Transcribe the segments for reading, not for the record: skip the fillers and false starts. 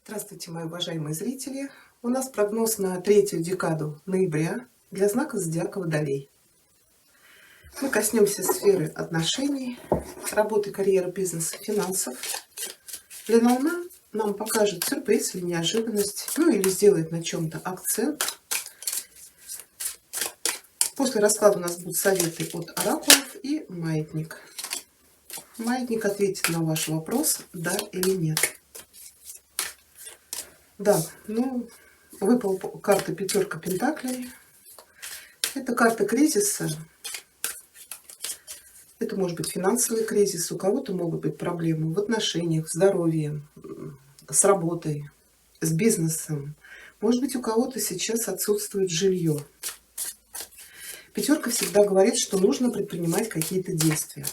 Здравствуйте, мои уважаемые зрители! У нас прогноз на третью декаду ноября для знака зодиака Водолей. Мы коснемся сферы отношений, работы, карьеры, бизнеса, финансов. Луна нам покажет сюрприз или неожиданность, или сделает на чем-то акцент. После расклада у нас будут советы от оракулов и маятник. Маятник ответит на ваш вопрос, да или нет. Да, выпала карта пятерка пентаклей. Это карта кризиса. Это может быть финансовый кризис. У кого-то могут быть проблемы в отношениях, в здоровье, с работой, с бизнесом. Может быть, у кого-то сейчас отсутствует жилье. Пятерка всегда говорит, что нужно предпринимать какие-то действия.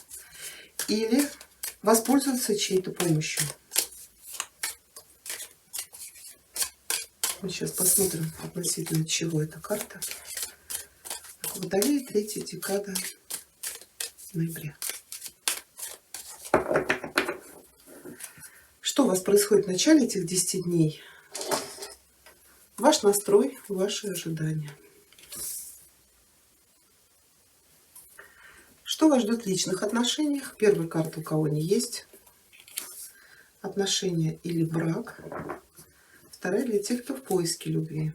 Или воспользоваться чьей-то помощью. Мы сейчас посмотрим, относительно чего эта карта. Водолей, третья декада ноября. Что у вас происходит в начале этих 10 дней? Ваш настрой, ваши ожидания. Что вас ждет в личных отношениях? Первая карта, у кого не есть отношения или брак. Вторая для тех, кто в поиске любви.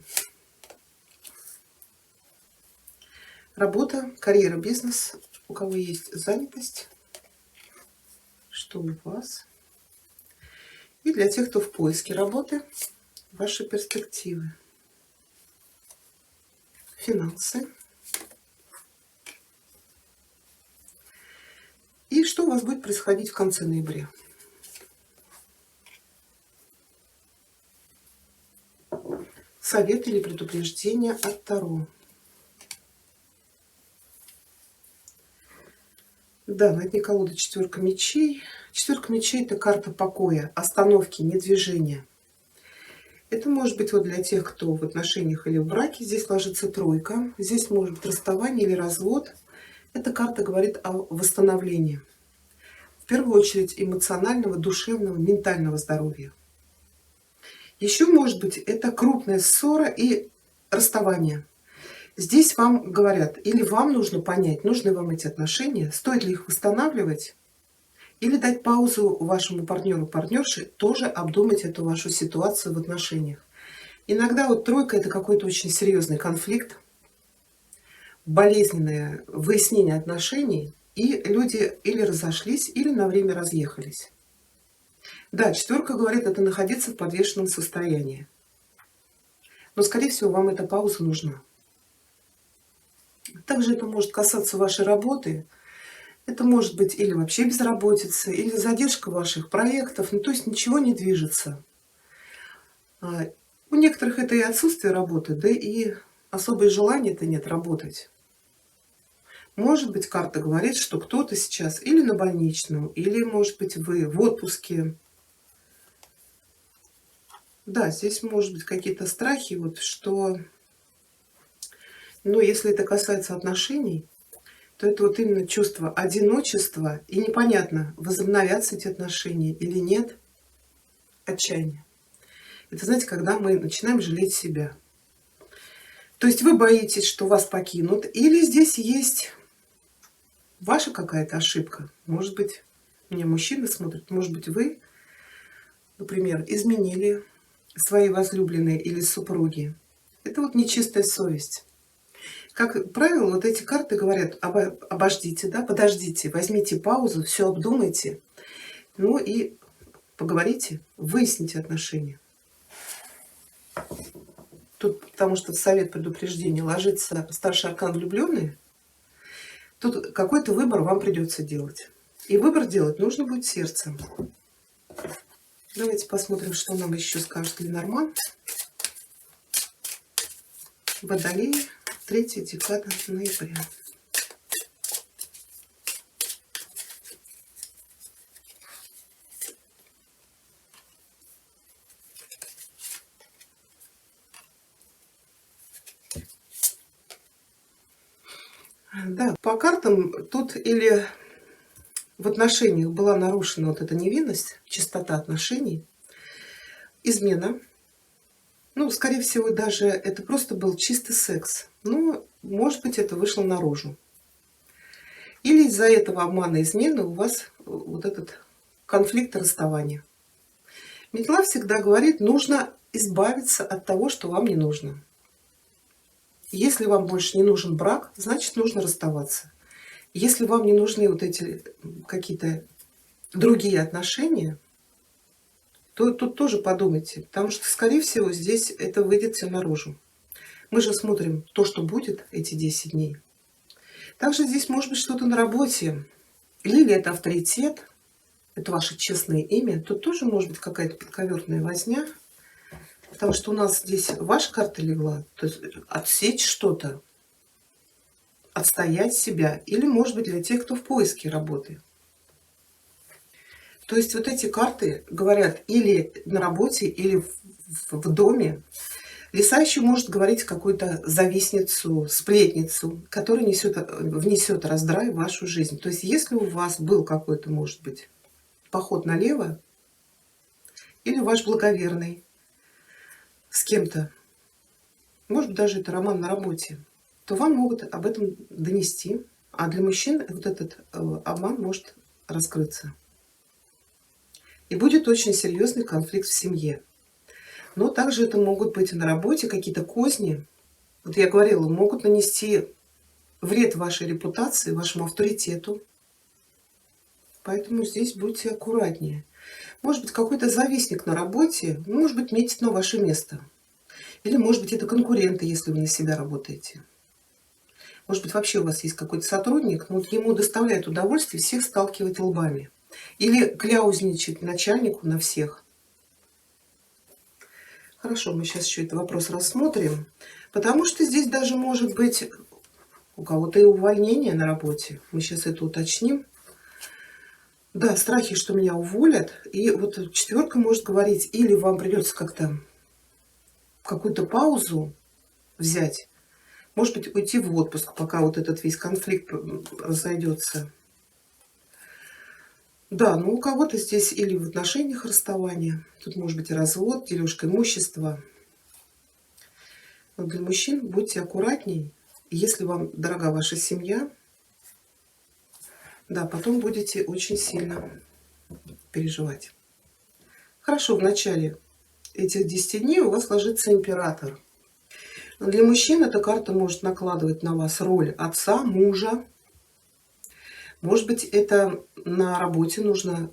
Работа, карьера, бизнес. У кого есть занятость. Что у вас? И для тех, кто в поиске работы, ваши перспективы. Финансы. И что у вас будет происходить в конце ноября? Совет или предупреждение от Таро. Да, на дне колоды четверка мечей. Четверка мечей — это карта покоя, остановки, недвижения. Это может быть вот для тех, кто в отношениях или в браке. Здесь ложится тройка. Здесь может быть расставание или развод. Эта карта говорит о восстановлении. В первую очередь эмоционального, душевного, ментального здоровья. Еще может быть это крупная ссора и расставание. Здесь вам говорят, или вам нужно понять, нужны вам эти отношения, стоит ли их восстанавливать, или дать паузу вашему партнеру, партнерше, тоже обдумать эту вашу ситуацию в отношениях. Иногда вот тройка — это какой-то очень серьезный конфликт, болезненное выяснение отношений, и люди или разошлись, или на время разъехались. Да, четверка говорит, это находиться в подвешенном состоянии. Но, скорее всего, вам эта пауза нужна. Также это может касаться вашей работы. Это может быть или вообще безработица, или задержка ваших проектов. То есть ничего не движется. У некоторых это и отсутствие работы, да и особое желание-то нет работать. Может быть, карта говорит, что кто-то сейчас или на больничном, или, может быть, вы в отпуске. Да, здесь может быть какие-то страхи, вот что... Но если это касается отношений, то это вот именно чувство одиночества, и непонятно, возобновятся эти отношения или нет, отчаяние. Это, знаете, когда мы начинаем жалеть себя. То есть вы боитесь, что вас покинут, или здесь есть ваша какая-то ошибка. Может быть, меня мужчина смотрит, может быть, вы, например, изменили своей возлюбленной или супруге. Это вот нечистая совесть. Как правило, вот эти карты говорят: обождите, да, подождите, возьмите паузу, все обдумайте, и поговорите, выясните отношения. Тут, потому что в совет предупреждения ложится старший аркан влюбленные, тут какой-то выбор вам придется делать. И выбор делать нужно будет сердцем. Давайте посмотрим, что нам еще скажет Ленорман. Водолей, третья декада ноября. Да, по картам тут или в отношениях была нарушена вот эта невинность, чистота отношений, измена. Ну, скорее всего, даже это просто был чистый секс. Но, может быть, это вышло наружу. Или из-за этого обмана, измены у вас вот этот конфликт расставания. Метла всегда говорит, нужно избавиться от того, что вам не нужно. Если вам больше не нужен брак, значит, нужно расставаться. Если вам не нужны вот эти какие-то другие отношения, то тут тоже подумайте, потому что, скорее всего, здесь это выйдет все наружу. Мы же смотрим то, что будет эти 10 дней. Также здесь может быть что-то на работе. Или это авторитет, это ваше честное имя. Тут тоже может быть какая-то подковерная возня. Потому что у нас здесь ваша карта легла. То есть отсечь что-то, отстоять себя. Или может быть для тех, кто в поиске работы. То есть вот эти карты говорят или на работе, или в доме. Лиса еще может говорить какую-то завистницу, сплетницу, которая внесет раздрай в вашу жизнь. То есть если у вас был какой-то, может быть, поход налево, или ваш благоверный с кем-то, может быть, даже это роман на работе, то вам могут об этом донести. А для мужчин вот этот обман может раскрыться. И будет очень серьезный конфликт в семье. Но также это могут быть и на работе какие-то козни. Вот я говорила, могут нанести вред вашей репутации, вашему авторитету. Поэтому здесь будьте аккуратнее. Может быть, какой-то завистник на работе, может быть, метит на ваше место. Или, может быть, это конкуренты, если вы на себя работаете. Может быть, вообще у вас есть какой-то сотрудник, но ему доставляет удовольствие всех сталкивать лбами. Или кляузничать начальнику на всех. Хорошо, мы сейчас еще этот вопрос рассмотрим. Потому что здесь даже может быть у кого-то и увольнение на работе. Мы сейчас это уточним. Да, страхи, что меня уволят. И вот четверка может говорить, или вам придется как-то какую-то паузу взять. Может быть, уйти в отпуск, пока вот этот весь конфликт разойдется. Да, ну у кого-то здесь или в отношениях расставание, тут может быть и развод, дележка имущества. Но для мужчин будьте аккуратней. Если вам дорога ваша семья, да, потом будете очень сильно переживать. Хорошо, в начале этих 10 дней у вас ложится император. Но для мужчин эта карта может накладывать на вас роль отца, мужа. Может быть, это на работе нужно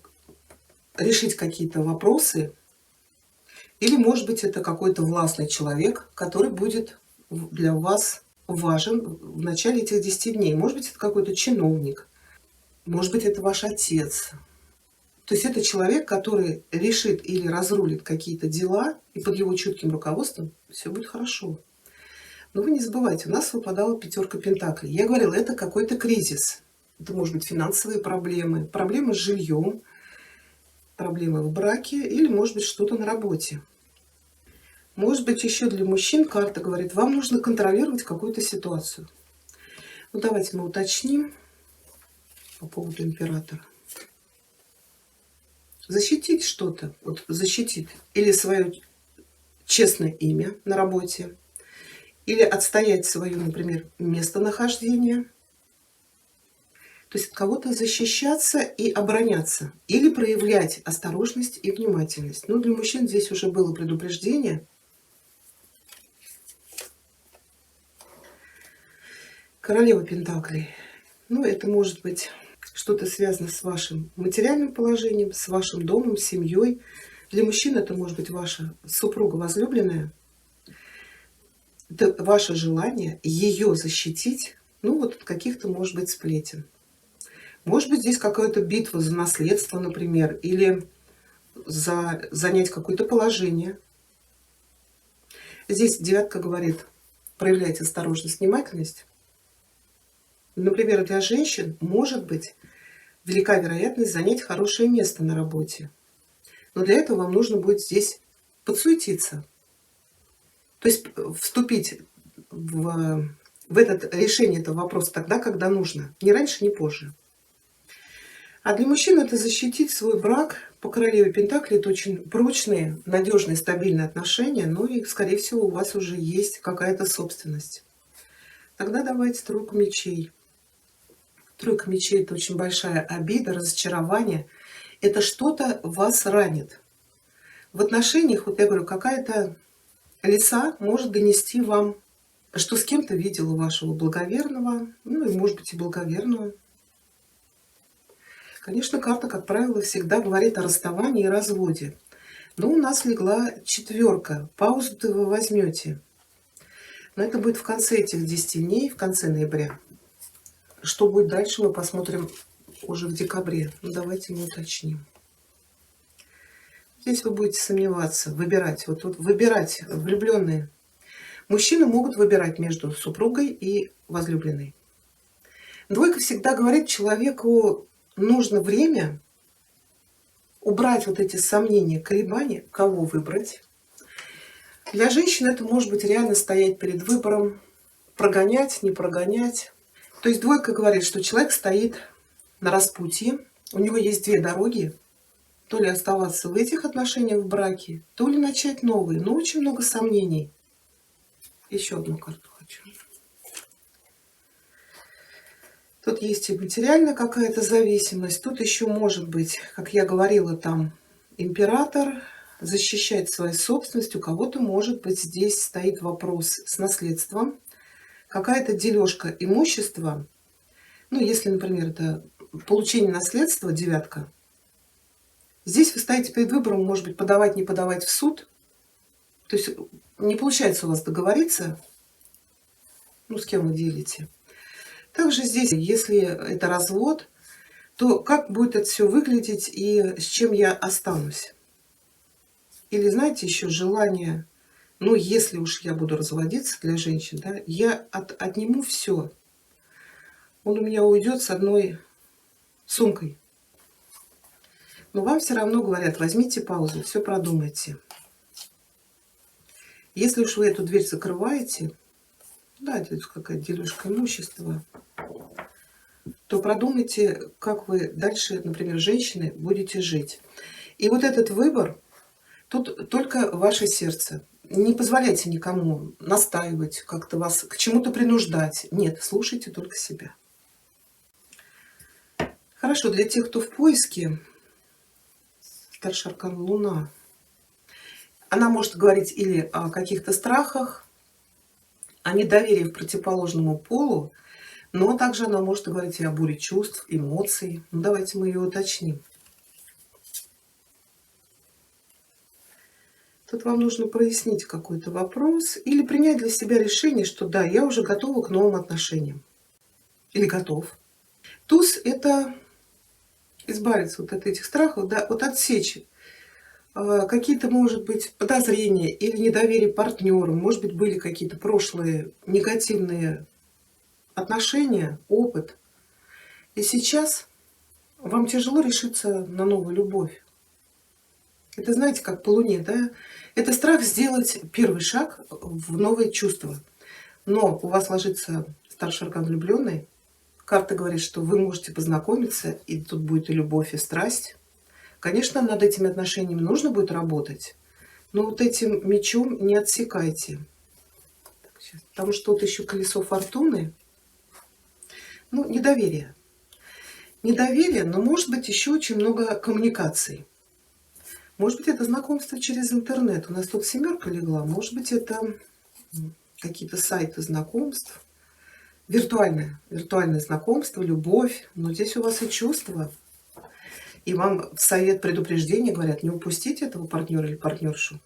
решить какие-то вопросы. Или, может быть, это какой-то властный человек, который будет для вас важен в начале этих 10 дней. Может быть, это какой-то чиновник. Может быть, это ваш отец. То есть это человек, который решит или разрулит какие-то дела, и под его чутким руководством все будет хорошо. Но вы не забывайте, у нас выпадала 5 пентаклей. Я говорила, это какой-то кризис. Это может быть финансовые проблемы, проблемы с жильем, проблемы в браке или, может быть, что-то на работе. Может быть, еще для мужчин карта говорит, вам нужно контролировать какую-то ситуацию. Ну, давайте мы уточним по поводу императора. Защитить что-то, вот защитить или свое честное имя на работе, или отстоять свое, например, местонахождение. То есть от кого-то защищаться и обороняться. Или проявлять осторожность и внимательность. Но для мужчин здесь уже было предупреждение. Королева Пентаклей. Ну, это может быть что-то связано с вашим материальным положением, с вашим домом, семьей. Для мужчин это может быть ваша супруга возлюбленная. Это ваше желание ее защитить, ну, вот от каких-то, может быть, сплетен. Может быть, здесь какая-то битва за наследство, например, или за занять какое-то положение. Здесь девятка говорит, проявляйте осторожность, внимательность. Например, для женщин может быть велика вероятность занять хорошее место на работе. Но для этого вам нужно будет здесь подсуетиться. То есть вступить в это решение этого вопроса тогда, когда нужно. Ни раньше, ни позже. А для мужчин это защитить свой брак, По королеве Пентаклей это очень прочные, надежные, стабильные отношения, ну и, скорее всего, у вас уже есть какая-то собственность. Тогда давайте тройку мечей. Тройка мечей — это очень большая обида, разочарование. Это что-то вас ранит. В отношениях, вот я говорю, какая-то лиса может донести вам, что с кем-то видела вашего благоверного, ну и, может быть, и благоверную. Конечно, карта, как правило, всегда говорит о расставании и разводе. Но у нас легла четверка. Паузу-то вы возьмете. Но это будет в конце этих 10 дней, в конце ноября. Что будет дальше, мы посмотрим уже в декабре. Ну, давайте мы уточним. Здесь вы будете сомневаться, выбирать. Вот тут выбирать влюбленные. Мужчины могут выбирать между супругой и возлюбленной. Двойка всегда говорит человеку, нужно время убрать вот эти сомнения, колебания, кого выбрать. Для женщин это может быть реально стоять перед выбором, прогонять, не прогонять. То есть двойка говорит, что человек стоит на распутье, у него есть две дороги, то ли оставаться в этих отношениях в браке, то ли начать новые, но очень много сомнений. Еще одну карту хочу. Тут есть и материальная какая-то зависимость. Тут еще может быть, как я говорила, там император защищать свою собственность. У кого-то, может быть, здесь стоит вопрос с наследством. Какая-то дележка имущества. Ну, если, например, это получение наследства, девятка. Здесь вы стоите перед выбором, может быть, подавать, не подавать в суд. То есть не получается у вас договориться, ну, с кем вы делите. Также здесь, если это развод, то как будет это все выглядеть и с чем я останусь? Или, знаете, еще желание, ну, если уж я буду разводиться для женщин, да, я отниму все. Он у меня уйдет с одной сумкой. Но вам все равно говорят, возьмите паузу, все продумайте. Если уж вы эту дверь закрываете, да, это какая-то дележка имущества, то продумайте, как вы дальше, например, женщины, будете жить. И вот этот выбор, тут только ваше сердце. Не позволяйте никому настаивать, как-то вас к чему-то принуждать. Нет, слушайте только себя. Хорошо, для тех, кто в поиске, старший аркан Луна. Она может говорить или о каких-то страхах, о недоверии к противоположному полу, но также она может говорить и о буре чувств, эмоций. Ну, давайте мы ее уточним. Тут вам нужно прояснить какой-то вопрос или принять для себя решение, что да, я уже готова к новым отношениям. Или готов. Туз — это избавиться вот от этих страхов, да, вот отсечь какие-то, может быть, подозрения или недоверие партнеру, может быть, были какие-то прошлые негативные отношения, опыт. И сейчас вам тяжело решиться на новую любовь. Это, знаете, как по Луне, да? Это страх сделать первый шаг в новые чувства. Но у вас ложится старший аркан влюбленный. Карта говорит, что вы можете познакомиться, и тут будет и любовь, и страсть. Конечно, над этими отношениями нужно будет работать, но вот этим мечом не отсекайте. Так, сейчас, потому что тут еще колесо фортуны. Ну, недоверие. Недоверие, но может быть еще очень много коммуникаций. Может быть, это знакомство через интернет. У нас тут семерка легла. Может быть, это какие-то сайты знакомств. Виртуальное знакомство, любовь. Но здесь у вас и чувства. И вам в совет предупреждения говорят, не упустите этого партнера или партнершу.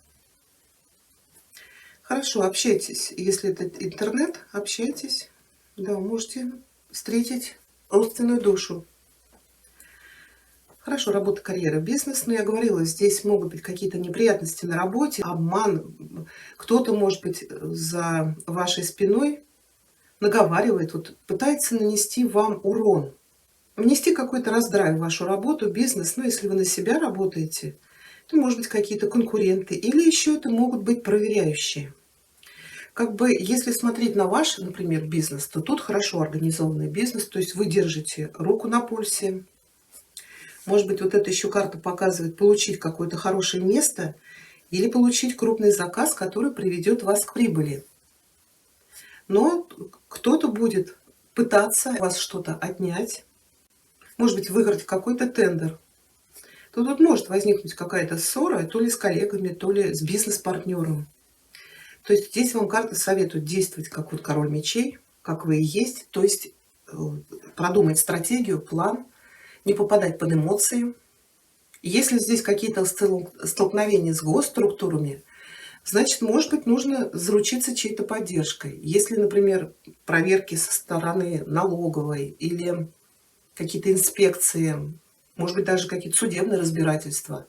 Хорошо, общайтесь. Если это интернет, общайтесь. Да, можете встретить родственную душу. Хорошо, работа, карьера, бизнес. Но я говорила, здесь могут быть какие-то неприятности на работе, обман. Кто-то, может быть, за вашей спиной наговаривает, вот, пытается нанести вам урон. Внести какой-то раздрай в вашу работу, бизнес. Ну, если вы на себя работаете, то, может быть, какие-то конкуренты. Или еще это могут быть проверяющие. Как бы, если смотреть на ваш, например, бизнес, то тут хорошо организованный бизнес. То есть вы держите руку на пульсе. Может быть, вот эта еще карта показывает получить какое-то хорошее место или получить крупный заказ, который приведет вас к прибыли. Но кто-то будет пытаться у вас что-то отнять, может быть, выиграть какой-то тендер. То тут может возникнуть какая-то ссора, то ли с коллегами, то ли с бизнес-партнером. То есть здесь вам карты советуют действовать как вот король мечей, как вы и есть. То есть продумать стратегию, план, не попадать под эмоции. Если здесь какие-то столкновения с госструктурами, значит, может быть, нужно заручиться чьей-то поддержкой. Если, например, проверки со стороны налоговой или какие-то инспекции, может быть, даже какие-то судебные разбирательства,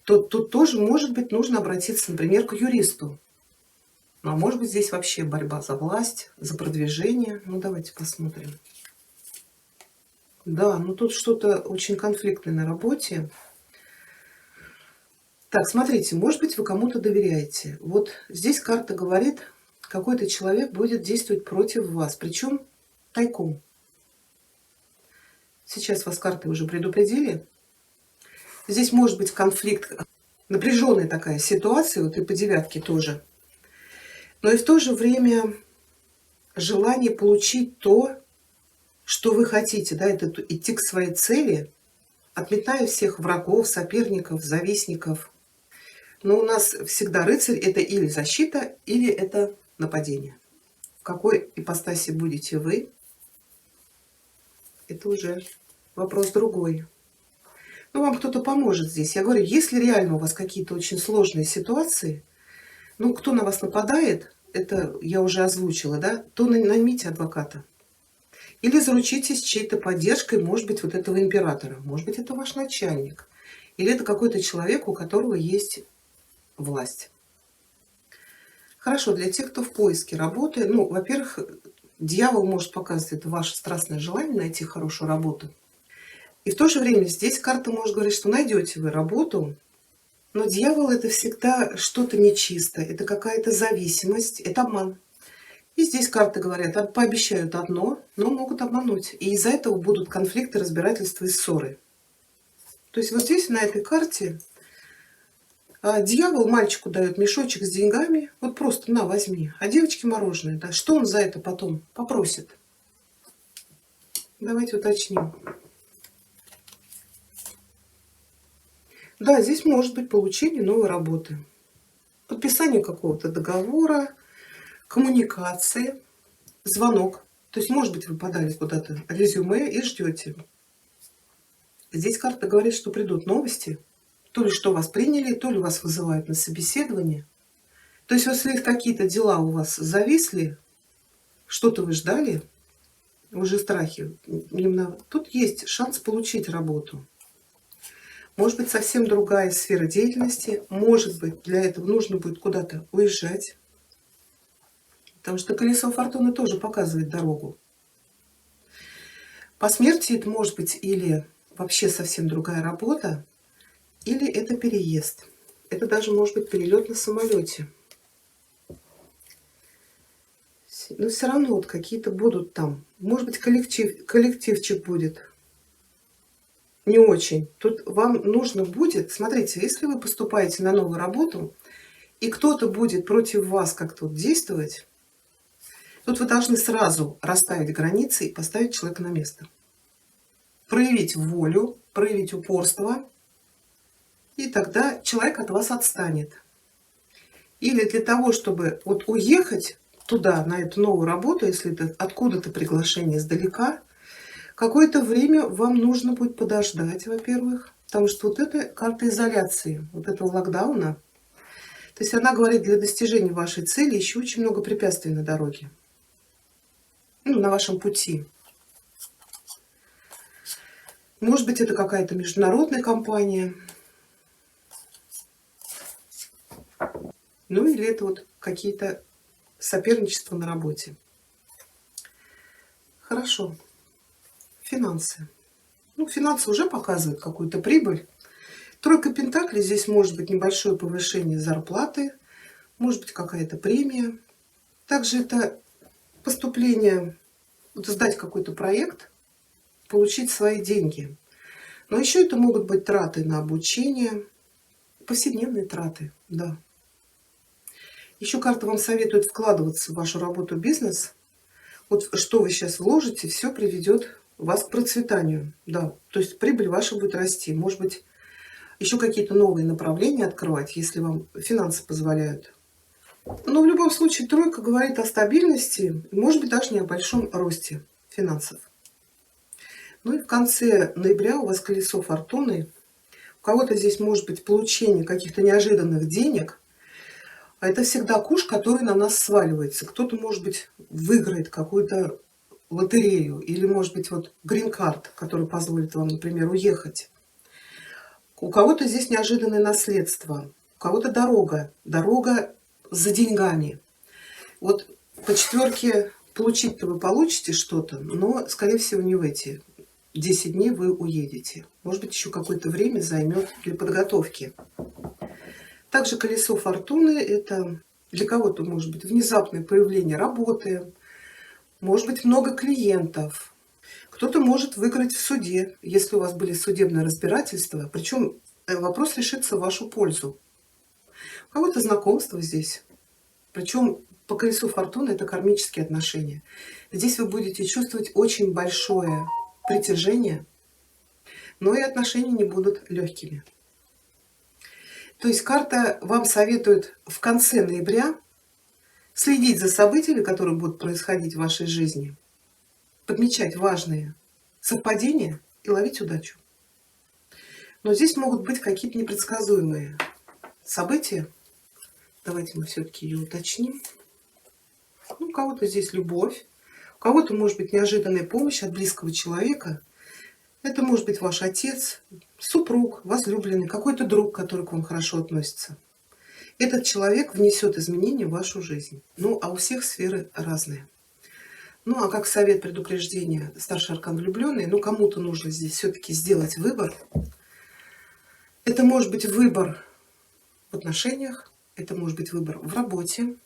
то тут тоже, может быть, нужно обратиться, например, к юристу. Ну, а может быть, здесь вообще борьба за власть, за продвижение. Ну, давайте посмотрим. Да, ну тут что-то очень конфликтное на работе. Так, смотрите, может быть, вы кому-то доверяете. Вот здесь карта говорит, какой-то человек будет действовать против вас, причем тайком. Сейчас вас карты уже предупредили. Здесь может быть конфликт, напряженная такая ситуация, вот и по девятке тоже. Но и в то же время желание получить то, что вы хотите, да, это идти к своей цели, отметая всех врагов, соперников, завистников. Но у нас всегда рыцарь — это или защита, или это нападение. В какой ипостаси будете вы, это уже вопрос другой. Ну, вам кто-то поможет здесь. Я говорю, если реально у вас какие-то очень сложные ситуации, ну, кто на вас нападает, это я уже озвучила, да, то наймите адвоката. Или заручитесь чьей-то поддержкой, может быть, вот этого императора, может быть, это ваш начальник, или это какой-то человек, у которого есть власть. Хорошо, для тех, кто в поиске работы, ну, во-первых, дьявол может показывать это ваше страстное желание найти хорошую работу. И в то же время здесь карта может говорить, что найдете вы работу, но дьявол — это всегда что-то нечисто, это какая-то зависимость, это обман. И здесь карты говорят, пообещают одно, но могут обмануть. И из-за этого будут конфликты, разбирательства и ссоры. То есть вот здесь, на этой карте, дьявол мальчику дает мешочек с деньгами, вот просто на, возьми, а девочке мороженое. Да, что он за это потом попросит? Давайте уточним. Да, здесь может быть получение новой работы, подписание какого-то договора, коммуникации, звонок. То есть, может быть, вы подали куда-то резюме и ждете. Здесь карта говорит, что придут новости, то ли что вас приняли, то ли вас вызывают на собеседование. То есть, если какие-то дела у вас зависли, что-то вы ждали, уже страхи, именно тут есть шанс получить работу. Может быть, совсем другая сфера деятельности. Может быть, для этого нужно будет куда-то уезжать. Потому что колесо фортуны тоже показывает дорогу. По смерти это может быть или вообще совсем другая работа, или это переезд. Это даже может быть перелет на самолете. Но все равно вот какие-то будут там. Может быть, коллективчик будет. Не очень. Тут вам нужно будет, смотрите, если вы поступаете на новую работу, и кто-то будет против вас как-то вот действовать, тут вы должны сразу расставить границы и поставить человека на место. Проявить волю, проявить упорство, и тогда человек от вас отстанет. Или для того, чтобы вот уехать туда, на эту новую работу, если это откуда-то приглашение издалека, какое-то время вам нужно будет подождать, во-первых, потому что вот это карта изоляции, вот этого локдауна. То есть она говорит, для достижения вашей цели еще очень много препятствий на дороге. Ну, на вашем пути. Может быть, это какая-то международная компания. Ну, или это вот какие-то соперничества на работе. Хорошо. Финансы. Ну, финансы уже показывают какую-то прибыль. Тройка пентаклей, здесь может быть небольшое повышение зарплаты, может быть какая-то премия. Также это поступление, вот сдать какой-то проект, получить свои деньги. Но еще это могут быть траты на обучение, повседневные траты, да. Еще карта вам советует вкладываться в вашу работу, бизнес. Вот что вы сейчас вложите, все приведет вас к процветанию, да. То есть прибыль ваша будет расти. Может быть, еще какие-то новые направления открывать, если вам финансы позволяют. Но в любом случае тройка говорит о стабильности, может быть, даже не о большом росте финансов. Ну и в конце ноября у вас колесо фортуны. У кого-то здесь может быть получение каких-то неожиданных денег. А это всегда куш, который на нас сваливается. Кто-то, может быть, выиграет какую-то лотерею. Или, может быть, вот грин-карт, который позволит вам, например, уехать. У кого-то здесь неожиданное наследство. У кого-то дорога. Дорога за деньгами. Вот по четверке получить-то вы получите что-то, но, скорее всего, не в эти 10 дней вы уедете. Может быть, еще какое-то время займет для подготовки. Также колесо фортуны – это для кого-то может быть внезапное появление работы, может быть много клиентов. Кто-то может выиграть в суде, если у вас были судебные разбирательства. Причем вопрос решится в вашу пользу. У кого-то знакомство здесь. Причем по колесу фортуны это кармические отношения. Здесь вы будете чувствовать очень большое притяжение, но и отношения не будут легкими. То есть карта вам советует в конце ноября следить за событиями, которые будут происходить в вашей жизни, подмечать важные совпадения и ловить удачу. Но здесь могут быть какие-то непредсказуемые события. Давайте мы все-таки ее уточним. Ну, у кого-то здесь любовь, у кого-то может быть неожиданная помощь от близкого человека. Это может быть ваш отец, супруг, возлюбленный, какой-то друг, который к вам хорошо относится. Этот человек внесет изменения в вашу жизнь. Ну, а у всех сферы разные. Ну, а как совет предупреждения старший аркан влюбленный, ну, кому-то нужно здесь все-таки сделать выбор. Это может быть выбор в отношениях, это может быть выбор в работе.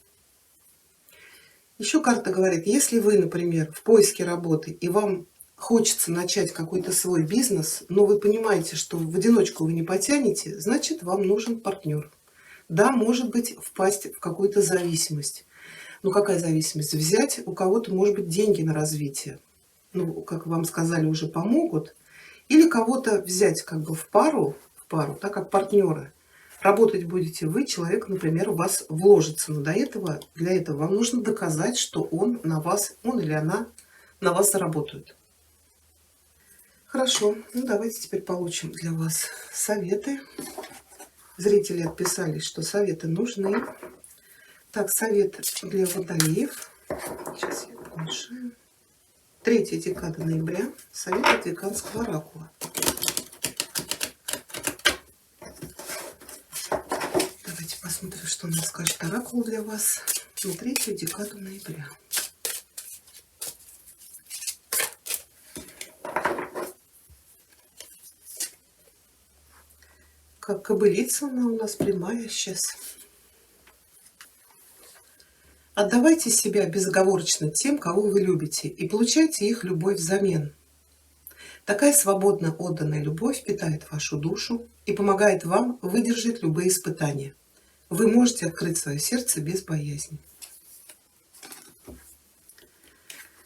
Еще карта говорит, если вы, например, в поиске работы, и вам хочется начать какой-то свой бизнес, но вы понимаете, что в одиночку вы не потянете, значит, вам нужен партнер. Да, может быть, впасть в какую-то зависимость. Ну, какая зависимость? Взять у кого-то, может быть, деньги на развитие. Ну, как вам сказали, уже помогут. Или кого-то взять как бы в пару, да, как партнера. Работать будете вы, человек, например, в вас вложится. Но для этого вам нужно доказать, что он или она на вас заработают. Хорошо, ну давайте теперь получим для вас советы. Зрители отписались, что советы нужны. Так, совет для водолеев. Сейчас я помешаю. 3-я декада ноября. Совет от Веканского оракула. Давайте посмотрим, что нам скажет оракул для вас на 3-ю декаду ноября. Как кобылица она у нас прямая сейчас. Отдавайте себя безоговорочно тем, кого вы любите, и получайте их любовь взамен. Такая свободно отданная любовь питает вашу душу и помогает вам выдержать любые испытания. Вы можете открыть свое сердце без боязни.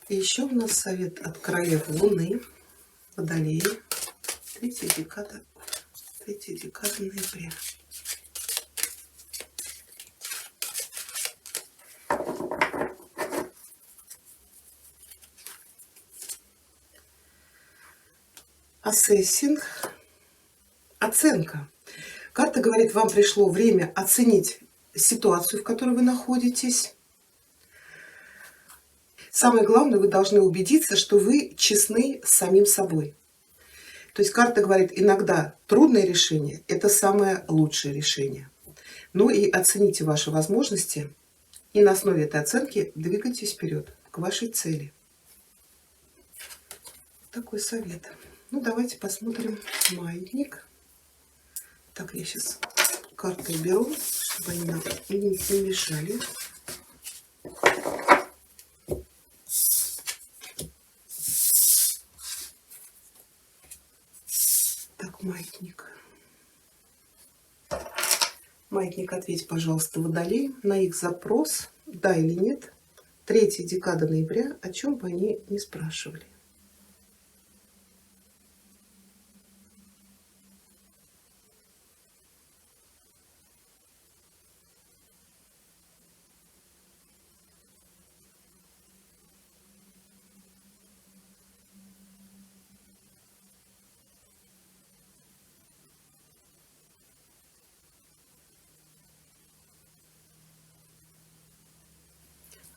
И еще у нас совет от королевы Луны, Водолеи, 3-я декада ноября. Ассессинг. Оценка. Карта говорит, вам пришло время оценить ситуацию, в которой вы находитесь. Самое главное, вы должны убедиться, что вы честны с самим собой. То есть карта говорит, иногда трудное решение – это самое лучшее решение. Ну и оцените ваши возможности, и на основе этой оценки двигайтесь вперед к вашей цели. Такой совет. Ну, давайте посмотрим маятник. Так, я сейчас карты беру, чтобы они нам не мешали. маятник, ответь, пожалуйста, Водолей на их запрос, да или нет, 3 декада ноября, о чем бы они ни спрашивали.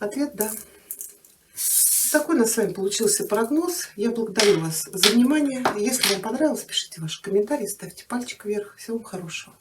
Ответ «да». Такой у нас с вами получился прогноз. Я благодарю вас за внимание. Если вам понравилось, пишите ваши комментарии, ставьте пальчик вверх. Всего вам хорошего.